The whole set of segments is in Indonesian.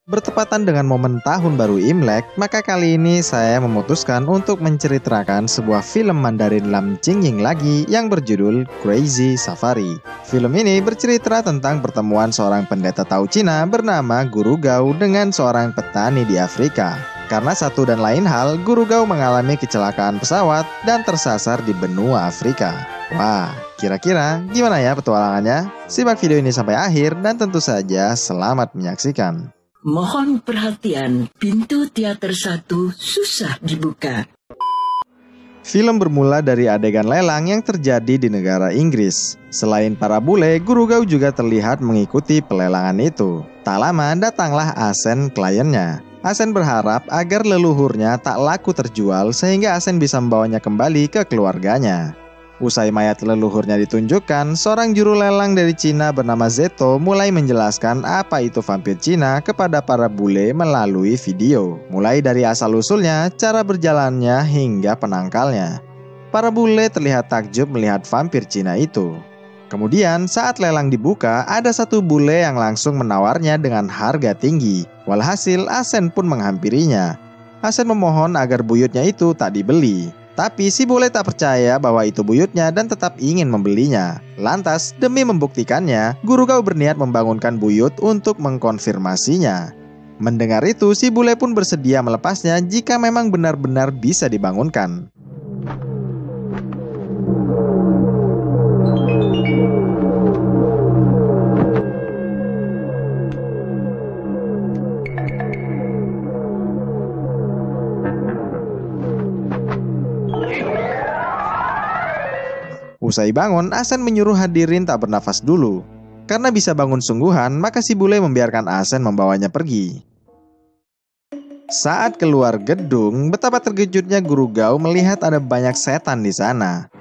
Bertepatan dengan momen tahun baru Imlek, maka kali ini saya memutuskan untuk menceritakan sebuah film Mandarin Lam Jingying lagi yang berjudul Crazy Safari. Film ini bercerita tentang pertemuan seorang pendeta Tao Cina bernama Guru Gao dengan seorang petani di Afrika. Karena satu dan lain hal, Guru Gao mengalami kecelakaan pesawat dan tersasar di benua Afrika. Wah, kira-kira gimana ya petualangannya? Simak video ini sampai akhir dan tentu saja selamat menyaksikan. Mohon perhatian, pintu teater 1 susah dibuka. Film bermula dari adegan lelang yang terjadi di negara Inggris. Selain para bule, Guru Gao juga terlihat mengikuti pelelangan itu. Tak lama datanglah Asen kliennya. Asen berharap agar leluhurnya tak laku terjual sehingga Asen bisa membawanya kembali ke keluarganya. Usai mayat leluhurnya ditunjukkan, seorang juru lelang dari Cina bernama Zeto mulai menjelaskan apa itu vampir Cina kepada para bule melalui video. Mulai dari asal-usulnya, cara berjalannya, hingga penangkalnya. Para bule terlihat takjub melihat vampir Cina itu. Kemudian saat lelang dibuka, ada satu bule yang langsung menawarnya dengan harga tinggi. Walhasil Asen pun menghampirinya. Asen memohon agar buyutnya itu tak dibeli. Tapi si bule tak percaya bahwa itu buyutnya dan tetap ingin membelinya. Lantas, demi membuktikannya, Guru Gao berniat membangunkan buyut untuk mengkonfirmasinya. Mendengar itu, si bule pun bersedia melepasnya jika memang benar-benar bisa dibangunkan. Usai bangun, Asen menyuruh hadirin tak bernafas dulu. Karena bisa bangun sungguhan, maka si bule membiarkan Asen membawanya pergi. Saat keluar gedung, betapa terkejutnya Guru Gao melihat ada banyak setan di sana.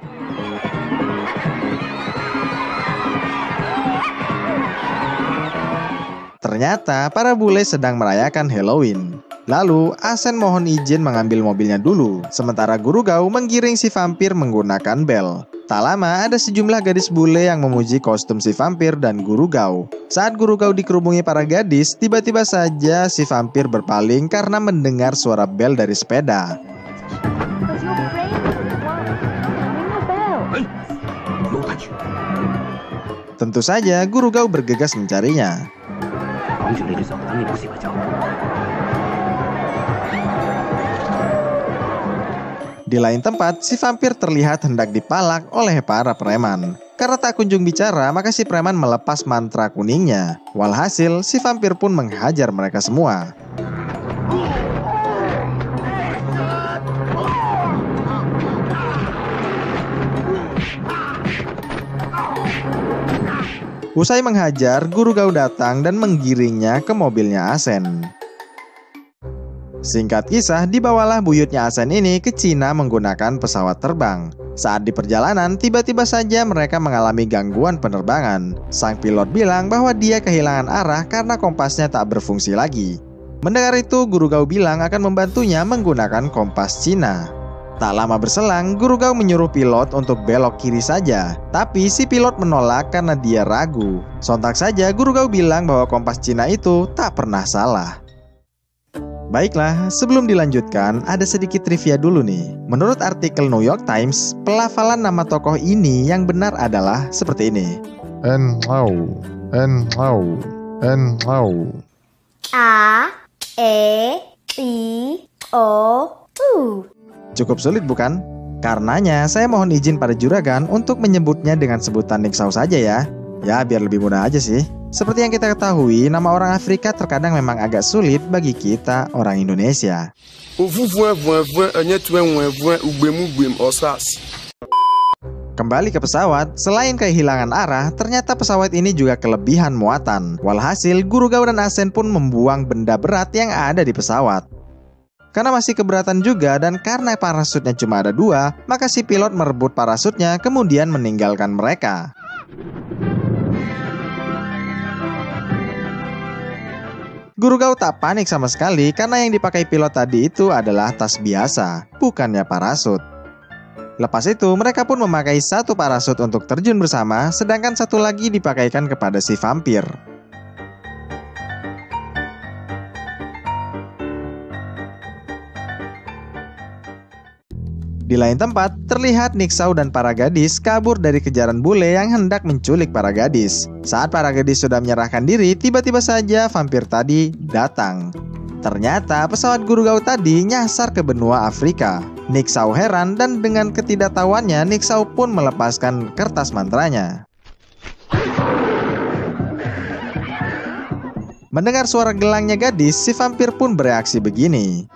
Ternyata para bule sedang merayakan Halloween. Lalu, Asen mohon izin mengambil mobilnya dulu, sementara Guru Gao menggiring si vampir menggunakan bel. Tak lama, ada sejumlah gadis bule yang memuji kostum si vampir dan Guru Gao. Saat Guru Gao dikerubungi para gadis, tiba-tiba saja si vampir berpaling karena mendengar suara bel dari sepeda. Tentu saja, Guru Gao bergegas mencarinya. Di lain tempat, si vampir terlihat hendak dipalak oleh para preman. Karena tak kunjung bicara, maka si preman melepas mantra kuningnya. Walhasil, si vampir pun menghajar mereka semua. Usai menghajar, Guru Gao datang dan menggiringnya ke mobilnya Asen. Singkat kisah, dibawalah buyutnya Asen ini ke Cina menggunakan pesawat terbang. Saat di perjalanan, tiba-tiba saja mereka mengalami gangguan penerbangan. Sang pilot bilang bahwa dia kehilangan arah karena kompasnya tak berfungsi lagi. Mendengar itu, Guru Gao bilang akan membantunya menggunakan kompas Cina. Tak lama berselang, Guru Gao menyuruh pilot untuk belok kiri saja. Tapi si pilot menolak karena dia ragu. Sontak saja, Guru Gao bilang bahwa kompas Cina itu tak pernah salah. Baiklah, sebelum dilanjutkan, ada sedikit trivia dulu nih. Menurut artikel New York Times, pelafalan nama tokoh ini yang benar adalah seperti ini. A-E-I-O-U. Cukup sulit bukan? Karenanya, saya mohon izin pada juragan untuk menyebutnya dengan sebutan Ningxiao saja ya. Ya, biar lebih mudah aja sih. Seperti yang kita ketahui, nama orang Afrika terkadang memang agak sulit bagi kita orang Indonesia. Kembali ke pesawat, selain kehilangan arah, ternyata pesawat ini juga kelebihan muatan. Walhasil, Guru Gao dan Asen pun membuang benda berat yang ada di pesawat. Karena masih keberatan juga dan karena parasutnya cuma ada 2, maka si pilot merebut parasutnya kemudian meninggalkan mereka. Guru Gao tak panik sama sekali karena yang dipakai pilot tadi itu adalah tas biasa, bukannya parasut. Lepas itu, mereka pun memakai satu parasut untuk terjun bersama, sedangkan satu lagi dipakaikan kepada si vampir. Di lain tempat, terlihat Nixau dan para gadis kabur dari kejaran bule yang hendak menculik para gadis. Saat para gadis sudah menyerahkan diri, tiba-tiba saja vampir tadi datang. Ternyata pesawat Guru Gao tadi nyasar ke benua Afrika. Nixau heran dan dengan ketidaktahuannya Nixau pun melepaskan kertas mantranya. Mendengar suara gelangnya gadis, si vampir pun bereaksi begini.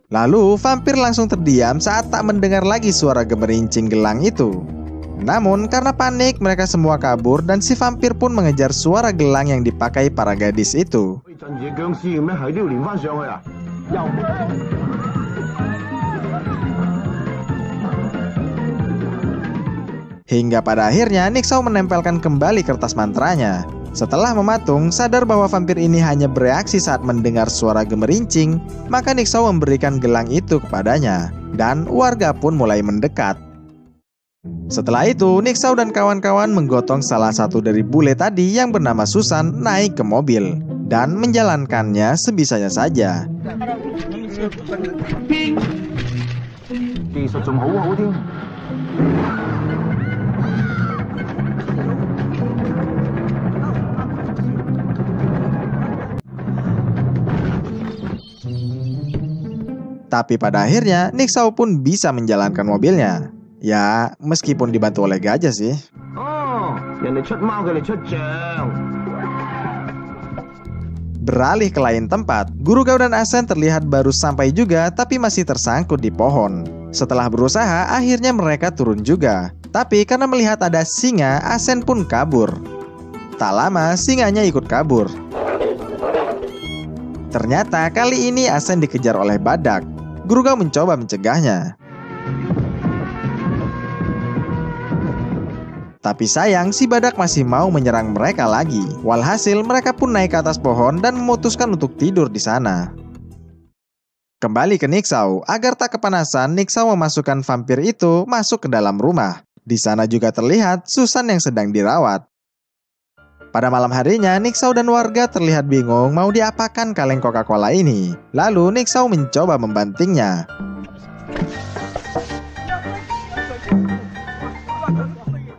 Lalu, vampir langsung terdiam saat tak mendengar lagi suara gemerincing gelang itu. Namun, karena panik, mereka semua kabur dan si vampir pun mengejar suara gelang yang dipakai para gadis itu. Hingga pada akhirnya, Nixau menempelkan kembali kertas mantranya. Setelah mematung, sadar bahwa vampir ini hanya bereaksi saat mendengar suara gemerincing, maka Nixau memberikan gelang itu kepadanya, dan warga pun mulai mendekat. Setelah itu, Nixau dan kawan-kawan menggotong salah satu dari bule tadi yang bernama Susan naik ke mobil, dan menjalankannya sebisanya saja. Tapi pada akhirnya, Nixau pun bisa menjalankan mobilnya. Ya, meskipun dibantu oleh gajah sih. Beralih ke lain tempat, Guru Gao dan Asen terlihat baru sampai juga tapi masih tersangkut di pohon. Setelah berusaha, akhirnya mereka turun juga. Tapi karena melihat ada singa, Asen pun kabur. Tak lama, singanya ikut kabur. Ternyata kali ini Asen dikejar oleh badak. Guru Gao mencoba mencegahnya. Tapi sayang, si badak masih mau menyerang mereka lagi. Walhasil, mereka pun naik ke atas pohon dan memutuskan untuk tidur di sana. Kembali ke Nixau, agar tak kepanasan, Nixau memasukkan vampir itu masuk ke dalam rumah. Di sana juga terlihat Susan yang sedang dirawat. Pada malam harinya, Nixau dan warga terlihat bingung mau diapakan kaleng Coca-Cola ini. Lalu Nixau mencoba membantingnya.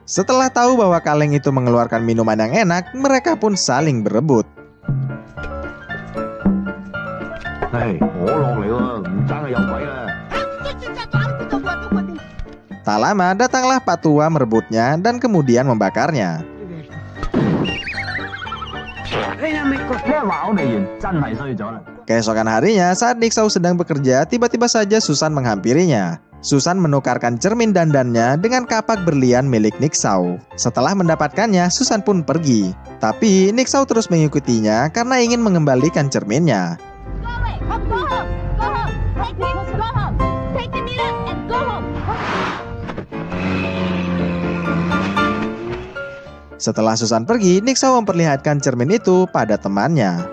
Setelah tahu bahwa kaleng itu mengeluarkan minuman yang enak, mereka pun saling berebut. Tak lama, datanglah Pak Tua merebutnya dan kemudian membakarnya. Keesokan harinya, saat Nixau sedang bekerja, tiba-tiba saja Susan menghampirinya. Susan menukarkan cermin dandannya dengan kapak berlian milik Nixau. Setelah mendapatkannya, Susan pun pergi. Tapi Nixau terus mengikutinya karena ingin mengembalikan cerminnya. Setelah Susan pergi, Nixau memperlihatkan cermin itu pada temannya.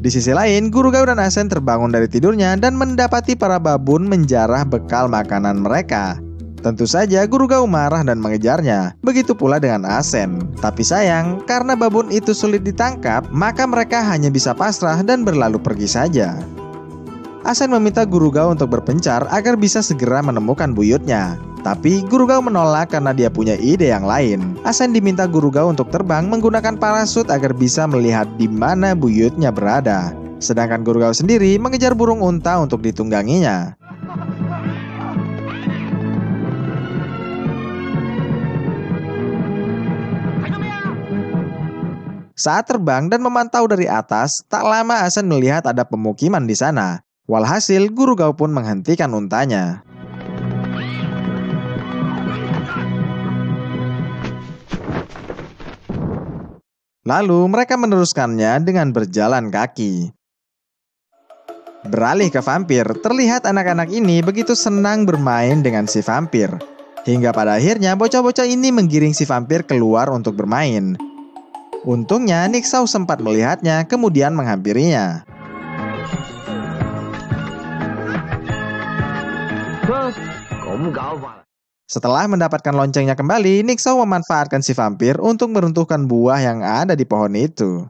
Di sisi lain, Guru Gao dan Asen terbangun dari tidurnya dan mendapati para babun menjarah bekal makanan mereka. Tentu saja Guru Gao marah dan mengejarnya, begitu pula dengan Asen. Tapi sayang, karena babun itu sulit ditangkap, maka mereka hanya bisa pasrah dan berlalu pergi saja. Asen meminta Guru Gao untuk berpencar agar bisa segera menemukan buyutnya. Tapi Guru Gao menolak karena dia punya ide yang lain. Asen diminta Guru Gao untuk terbang menggunakan parasut agar bisa melihat di mana buyutnya berada. Sedangkan Guru Gao sendiri mengejar burung unta untuk ditungganginya. Saat terbang dan memantau dari atas, tak lama Asen melihat ada pemukiman di sana. Walhasil, Guru Gao pun menghentikan untanya. Lalu mereka meneruskannya dengan berjalan kaki. Beralih ke vampir, terlihat anak-anak ini begitu senang bermain dengan si vampir. Hingga pada akhirnya bocah-bocah ini menggiring si vampir keluar untuk bermain. Untungnya Nixau sempat melihatnya kemudian menghampirinya. Setelah mendapatkan loncengnya kembali, Nixao memanfaatkan si vampir untuk meruntuhkan buah yang ada di pohon itu.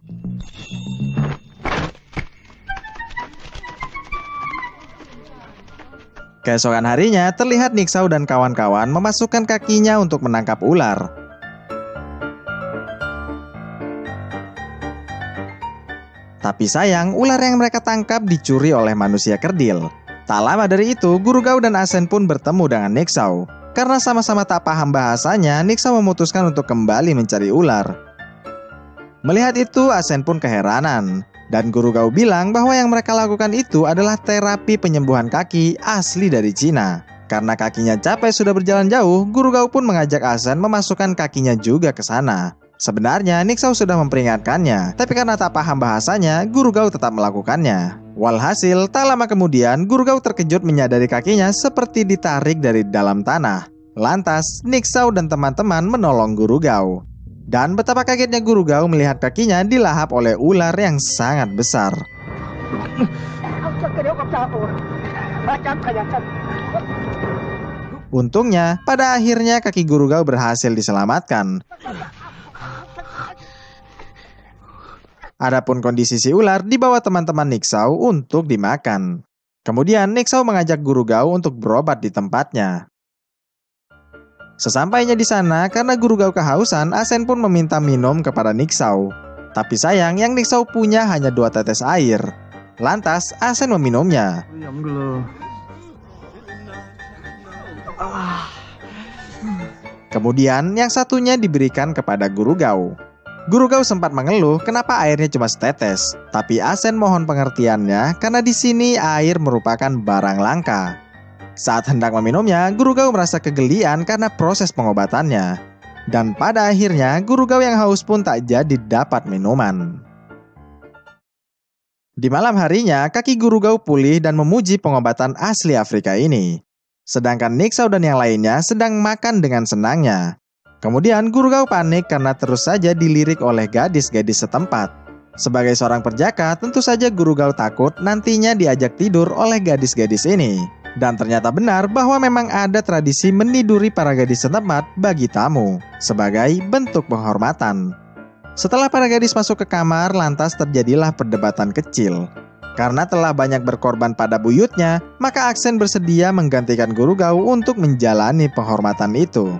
Keesokan harinya, terlihat Nixao dan kawan-kawan memasukkan kakinya untuk menangkap ular. Tapi sayang, ular yang mereka tangkap dicuri oleh manusia kerdil. Tak lama dari itu, Guru Gao dan Asen pun bertemu dengan Nixao. Karena sama-sama tak paham bahasanya, Nixao memutuskan untuk kembali mencari ular. Melihat itu, Asen pun keheranan. Dan Guru Gao bilang bahwa yang mereka lakukan itu adalah terapi penyembuhan kaki asli dari Cina. Karena kakinya capek sudah berjalan jauh, Guru Gao pun mengajak Asen memasukkan kakinya juga ke sana. Sebenarnya Nixao sudah memperingatkannya, tapi karena tak paham bahasanya, Guru Gao tetap melakukannya. Walhasil, tak lama kemudian, Guru Gao terkejut menyadari kakinya seperti ditarik dari dalam tanah. Lantas, Nixao dan teman-teman menolong Guru Gao. Dan betapa kagetnya Guru Gao melihat kakinya dilahap oleh ular yang sangat besar. Untungnya, pada akhirnya kaki Guru Gao berhasil diselamatkan. Adapun kondisi si ular dibawa teman-teman Nixao untuk dimakan. Kemudian Nixao mengajak Guru Gao untuk berobat di tempatnya. Sesampainya di sana, karena Guru Gao kehausan, Asen pun meminta minum kepada Nixao. Tapi sayang, yang Nixao punya hanya 2 tetes air. Lantas, Asen meminumnya. Kemudian, yang satunya diberikan kepada Guru Gao. Guru Gao sempat mengeluh kenapa airnya cuma setetes, tapi Asen mohon pengertiannya karena di sini air merupakan barang langka. Saat hendak meminumnya, Guru Gao merasa kegelian karena proses pengobatannya. Dan pada akhirnya, Guru Gao yang haus pun tak jadi dapat minuman. Di malam harinya, kaki Guru Gao pulih dan memuji pengobatan asli Afrika ini. Sedangkan Nixao dan yang lainnya sedang makan dengan senangnya. Kemudian Guru Gao panik karena terus saja dilirik oleh gadis-gadis setempat. Sebagai seorang perjaka, tentu saja Guru Gao takut nantinya diajak tidur oleh gadis-gadis ini. Dan ternyata benar bahwa memang ada tradisi meniduri para gadis setempat bagi tamu, sebagai bentuk penghormatan. Setelah para gadis masuk ke kamar, lantas terjadilah perdebatan kecil. Karena telah banyak berkorban pada buyutnya, maka Aksen bersedia menggantikan Guru Gao untuk menjalani penghormatan itu.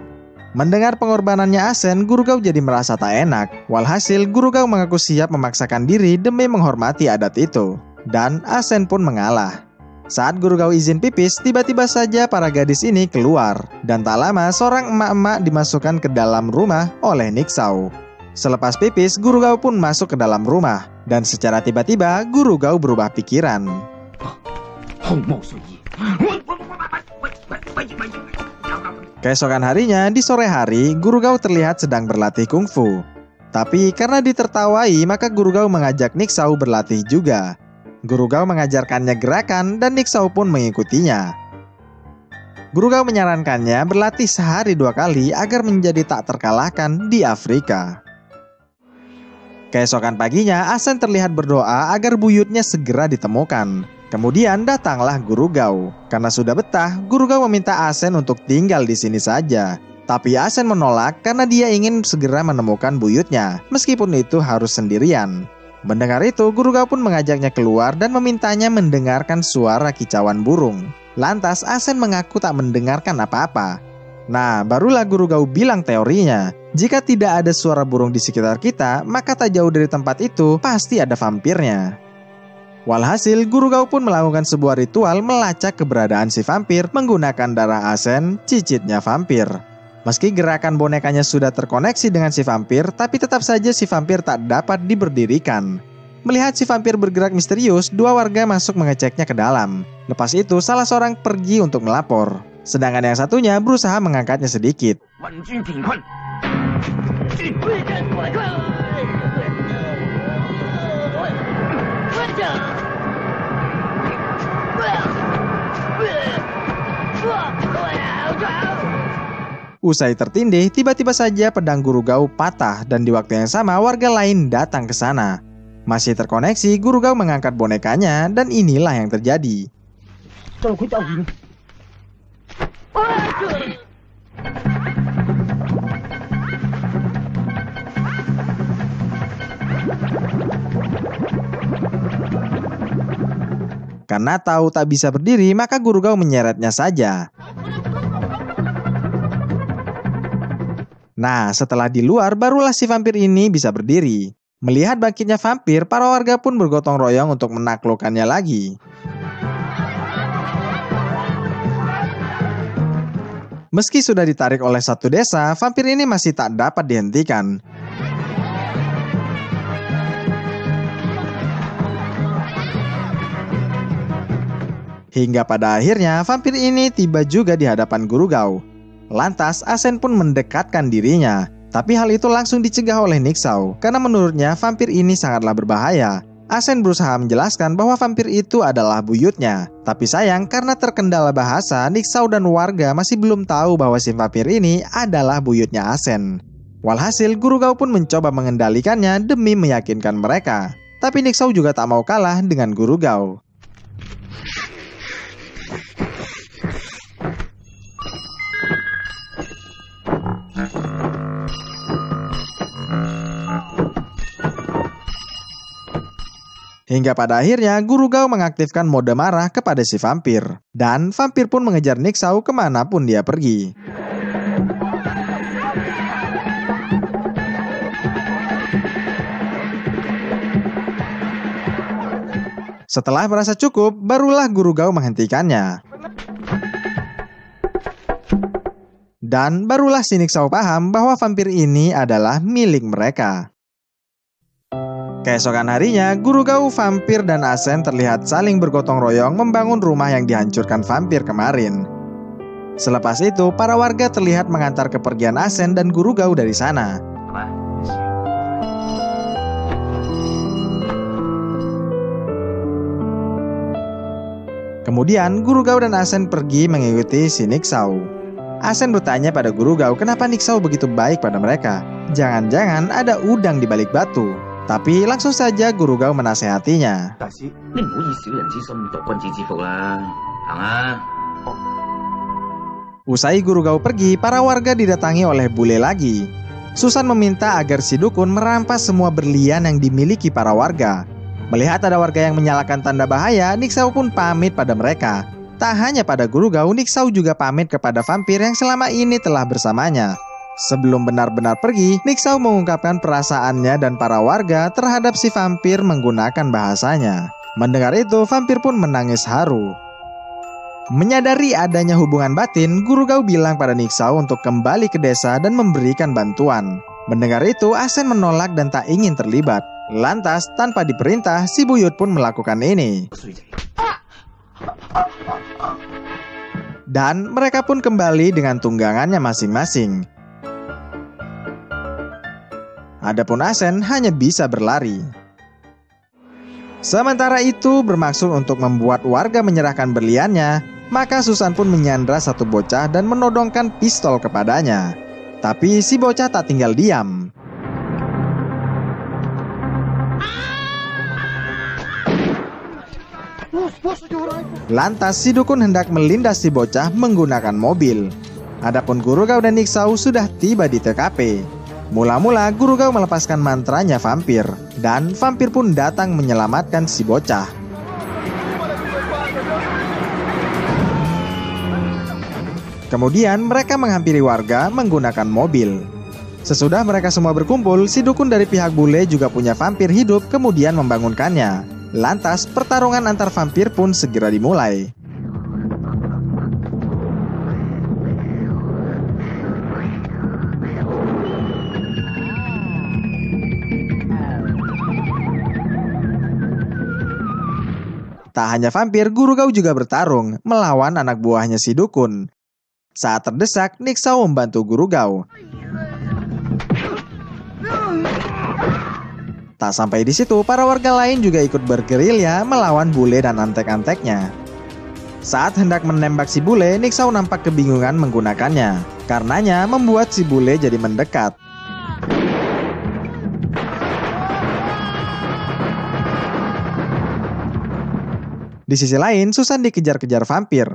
Mendengar pengorbanannya Asen, Guru Gao jadi merasa tak enak. Walhasil, Guru Gao mengaku siap memaksakan diri demi menghormati adat itu. Dan Asen pun mengalah. Saat Guru Gao izin pipis, tiba-tiba saja para gadis ini keluar. Dan tak lama, seorang emak-emak dimasukkan ke dalam rumah oleh Nixao. Selepas pipis, Guru Gao pun masuk ke dalam rumah. Dan secara tiba-tiba, Guru Gao berubah pikiran. Keesokan harinya, di sore hari, Guru Gao terlihat sedang berlatih kungfu. Tapi karena ditertawai, maka Guru Gao mengajak Nixao berlatih juga. Guru Gao mengajarkannya gerakan dan Nixao pun mengikutinya. Guru Gao menyarankannya berlatih sehari 2 kali agar menjadi tak terkalahkan di Afrika. Keesokan paginya, Asen terlihat berdoa agar buyutnya segera ditemukan. Kemudian datanglah Guru Gao. Karena sudah betah, Guru Gao meminta Asen untuk tinggal di sini saja. Tapi Asen menolak karena dia ingin segera menemukan buyutnya, meskipun itu harus sendirian. Mendengar itu, Guru Gao pun mengajaknya keluar dan memintanya mendengarkan suara kicauan burung. Lantas Asen mengaku tak mendengarkan apa-apa. Nah, barulah Guru Gao bilang teorinya. Jika tidak ada suara burung di sekitar kita, maka tak jauh dari tempat itu pasti ada vampirnya. Walhasil, Guru Gao pun melakukan sebuah ritual melacak keberadaan si vampir menggunakan darah Asen, cicitnya vampir. Meski gerakan bonekanya sudah terkoneksi dengan si vampir, tapi tetap saja si vampir tak dapat diberdirikan. Melihat si vampir bergerak misterius, 2 warga masuk mengeceknya ke dalam. Lepas itu, salah seorang pergi untuk melapor. Sedangkan yang satunya berusaha mengangkatnya sedikit. Usai tertindih, tiba-tiba saja pedang Guru Gao patah dan di waktu yang sama warga lain datang ke sana. Masih terkoneksi, Guru Gao mengangkat bonekanya dan inilah yang terjadi. Karena tahu tak bisa berdiri, maka Guru Gao menyeretnya saja. Nah, setelah di luar, barulah si vampir ini bisa berdiri. Melihat bangkitnya vampir, para warga pun bergotong royong untuk menaklukkannya lagi. Meski sudah ditarik oleh satu desa, vampir ini masih tak dapat dihentikan. Hingga pada akhirnya, vampir ini tiba juga di hadapan Guru Gao. Lantas, Asen pun mendekatkan dirinya. Tapi hal itu langsung dicegah oleh Nixao, karena menurutnya vampir ini sangatlah berbahaya. Asen berusaha menjelaskan bahwa vampir itu adalah buyutnya. Tapi sayang, karena terkendala bahasa, Nixao dan warga masih belum tahu bahwa si vampir ini adalah buyutnya Asen. Walhasil, Guru Gao pun mencoba mengendalikannya demi meyakinkan mereka. Tapi Nixao juga tak mau kalah dengan Guru Gao. Hingga pada akhirnya Guru Gao mengaktifkan mode marah kepada si vampir. Dan vampir pun mengejar Nixao kemanapun dia pergi. Setelah merasa cukup, barulah Guru Gao menghentikannya. Dan barulah si Nixao paham bahwa vampir ini adalah milik mereka. Keesokan harinya, Guru Gao, vampir, dan Asen terlihat saling bergotong royong membangun rumah yang dihancurkan vampir kemarin. Selepas itu, para warga terlihat mengantar kepergian Asen dan Guru Gao dari sana. Kemudian, Guru Gao dan Asen pergi mengikuti si Nixao. Asen bertanya pada Guru Gao kenapa Nixao begitu baik pada mereka. Jangan-jangan ada udang di balik batu. Tapi langsung saja Guru Gao menasehatinya. Usai Guru Gao pergi, para warga didatangi oleh bule lagi. Susan meminta agar si dukun merampas semua berlian yang dimiliki para warga. Melihat ada warga yang menyalakan tanda bahaya, Nixao pun pamit pada mereka. Tak hanya pada Guru Gao, Nixao juga pamit kepada vampir yang selama ini telah bersamanya. Sebelum benar-benar pergi, Nixao mengungkapkan perasaannya dan para warga terhadap si vampir menggunakan bahasanya. Mendengar itu, vampir pun menangis haru. Menyadari adanya hubungan batin, Guru Gao bilang pada Nixao untuk kembali ke desa dan memberikan bantuan. Mendengar itu, Asen menolak dan tak ingin terlibat. Lantas, tanpa diperintah, si buyut pun melakukan ini. Dan mereka pun kembali dengan tunggangannya masing-masing. Adapun Asen hanya bisa berlari. Sementara itu bermaksud untuk membuat warga menyerahkan berliannya, maka Susan pun menyandra satu bocah dan menodongkan pistol kepadanya. Tapi si bocah tak tinggal diam. Lantas si dukun hendak melindas si bocah menggunakan mobil. Adapun Guru Gao dan Nixao sudah tiba di TKP. Mula-mula Guru Gao melepaskan mantranya vampir, dan vampir pun datang menyelamatkan si bocah. Kemudian mereka menghampiri warga menggunakan mobil. Sesudah mereka semua berkumpul, si dukun dari pihak bule juga punya vampir hidup kemudian membangunkannya. Lantas pertarungan antar vampir pun segera dimulai. Tak hanya vampir, Guru Gao juga bertarung melawan anak buahnya si dukun. Saat terdesak, Nixao membantu Guru Gao. Tak sampai di situ, para warga lain juga ikut bergerilya melawan bule dan antek-anteknya. Saat hendak menembak si bule, Nixao nampak kebingungan menggunakannya. Karenanya membuat si bule jadi mendekat. Di sisi lain, Susan dikejar-kejar vampir.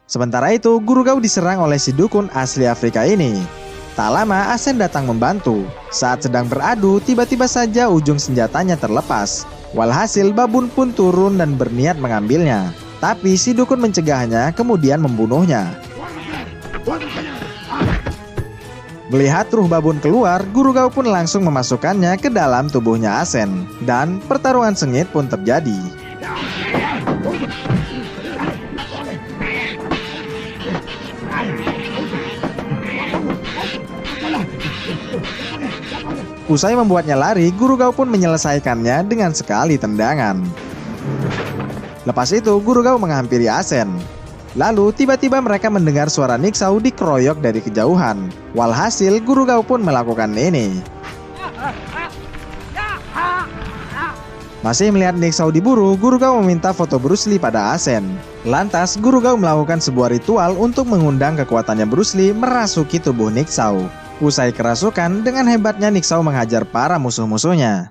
Sementara itu, Guru Gao diserang oleh si dukun asli Afrika ini. Tak lama, Asen datang membantu. Saat sedang beradu, tiba-tiba saja ujung senjatanya terlepas. Walhasil babun pun turun dan berniat mengambilnya. Tapi si dukun mencegahnya kemudian membunuhnya. Melihat ruh babun keluar, Guru Gao pun langsung memasukkannya ke dalam tubuhnya Asen. Dan pertarungan sengit pun terjadi. Usai membuatnya lari, Guru Gao pun menyelesaikannya dengan sekali tendangan. Lepas itu, Guru Gao menghampiri Asen. Lalu, tiba-tiba mereka mendengar suara Nixao dikeroyok dari kejauhan. Walhasil, Guru Gao pun melakukan ini. Masih melihat Nixao diburu, Guru Gao meminta foto Bruce Lee pada Asen. Lantas, Guru Gao melakukan sebuah ritual untuk mengundang kekuatannya Bruce Lee merasuki tubuh Nixao. Usai kerasukan, dengan hebatnya Nixao menghajar para musuh-musuhnya.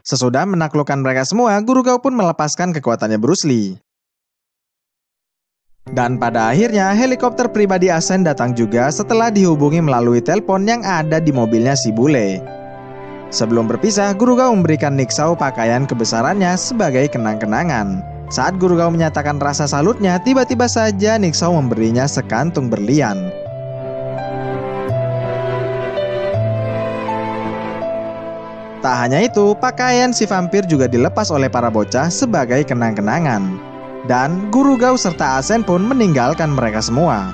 Sesudah menaklukkan mereka semua, Guru Gao pun melepaskan kekuatannya Bruce Lee. Dan pada akhirnya, helikopter pribadi Asen datang juga setelah dihubungi melalui telepon yang ada di mobilnya si bule. Sebelum berpisah, Guru Gao memberikan Nixao pakaian kebesarannya sebagai kenang-kenangan. Saat Guru Gao menyatakan rasa salutnya, tiba-tiba saja Nixao memberinya sekantung berlian. Tak hanya itu, pakaian si vampir juga dilepas oleh para bocah sebagai kenang-kenangan. Dan Guru Gao serta Asen pun meninggalkan mereka semua.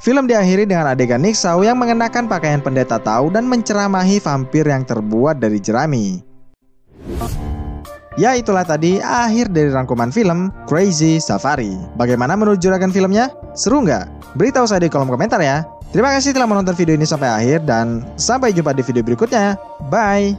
Film diakhiri dengan adegan Nixao yang mengenakan pakaian pendeta Tao dan menceramahi vampir yang terbuat dari jerami. Ya, itulah tadi akhir dari rangkuman film Crazy Safari. Bagaimana menurut juragan filmnya? Seru nggak? Beritahu saya di kolom komentar ya. Terima kasih telah menonton video ini sampai akhir dan sampai jumpa di video berikutnya. Bye!